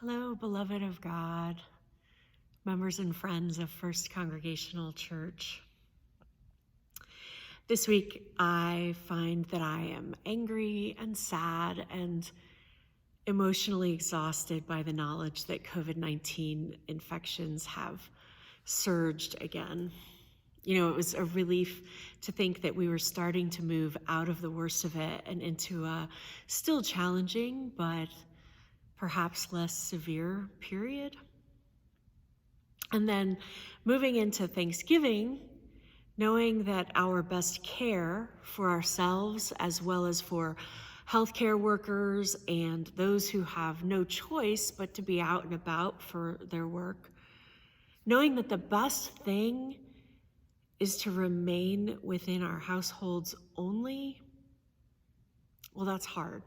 Hello, beloved of God, members and friends of First Congregational Church. This week, I find that I am angry and sad and emotionally exhausted by the knowledge that COVID-19 infections have surged again. It was a relief to think that we were starting to move out of the worst of it and into a still challenging, but perhaps less severe period. And then moving into Thanksgiving, knowing that our best care for ourselves as well as for healthcare workers and those who have no choice but to be out and about for their work, knowing that the best thing is to remain within our households only, well, that's hard,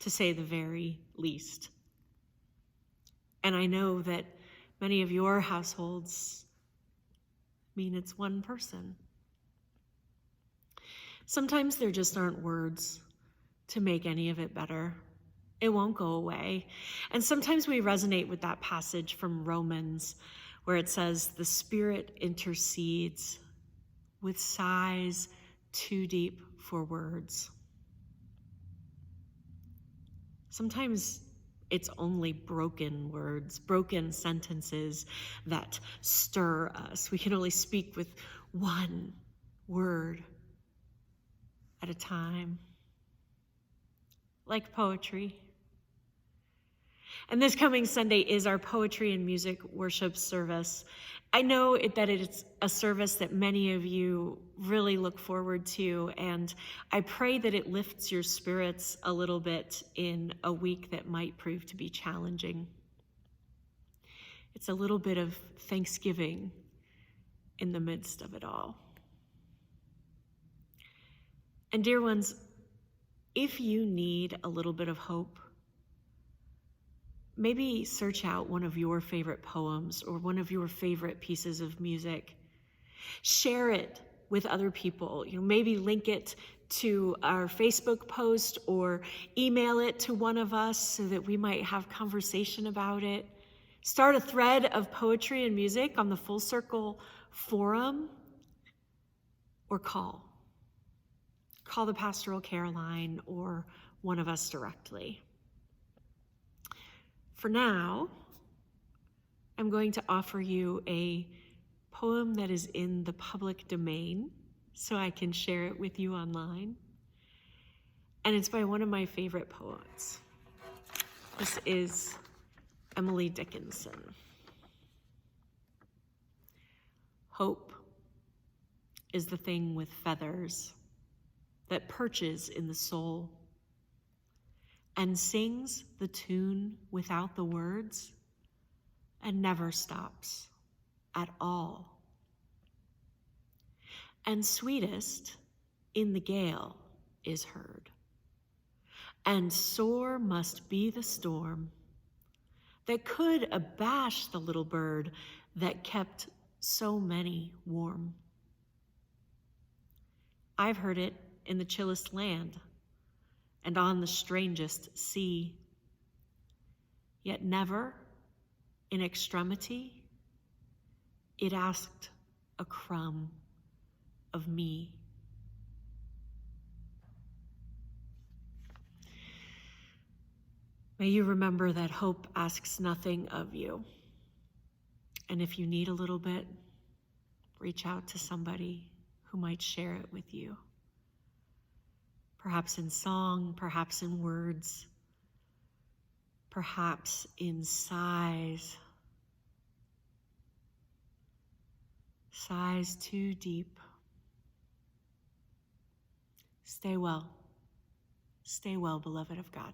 to say the very least. And I know that many of your households mean it's one person. Sometimes there just aren't words to make any of it better. It won't go away. And sometimes we resonate with that passage from Romans where it says, the Spirit intercedes with sighs too deep for words. Sometimes it's only broken words, broken sentences that stir us. We can only speak with one word at a time, like poetry. And this coming Sunday is our poetry and music worship service. I know that it's a service that many of you really look forward to, and I pray that it lifts your spirits a little bit in a week that might prove to be challenging. It's a little bit of Thanksgiving in the midst of it all. And dear ones, if you need a little bit of hope, maybe search out one of your favorite poems or one of your favorite pieces of music. Share it with other people. Maybe link it to our Facebook post or email it to one of us so that we might have conversation about it. Start a thread of poetry and music on the Full Circle forum, or call the pastoral care line or one of us directly. For now, I'm going to offer you a poem that is in the public domain so I can share it with you online. And it's by one of my favorite poets. This is Emily Dickinson. Hope is the thing with feathers that perches in the soul and sings the tune without the words and never stops at all. And sweetest in the gale is heard, and sore must be the storm that could abash the little bird that kept so many warm. I've heard it in the chillest land and on the strangest sea, yet never in extremity it asked a crumb of me. May you remember that hope asks nothing of you. And if you need a little bit, reach out to somebody who might share it with you. Perhaps in song, perhaps in words, perhaps in sighs. Sighs too deep. Stay well, beloved of God.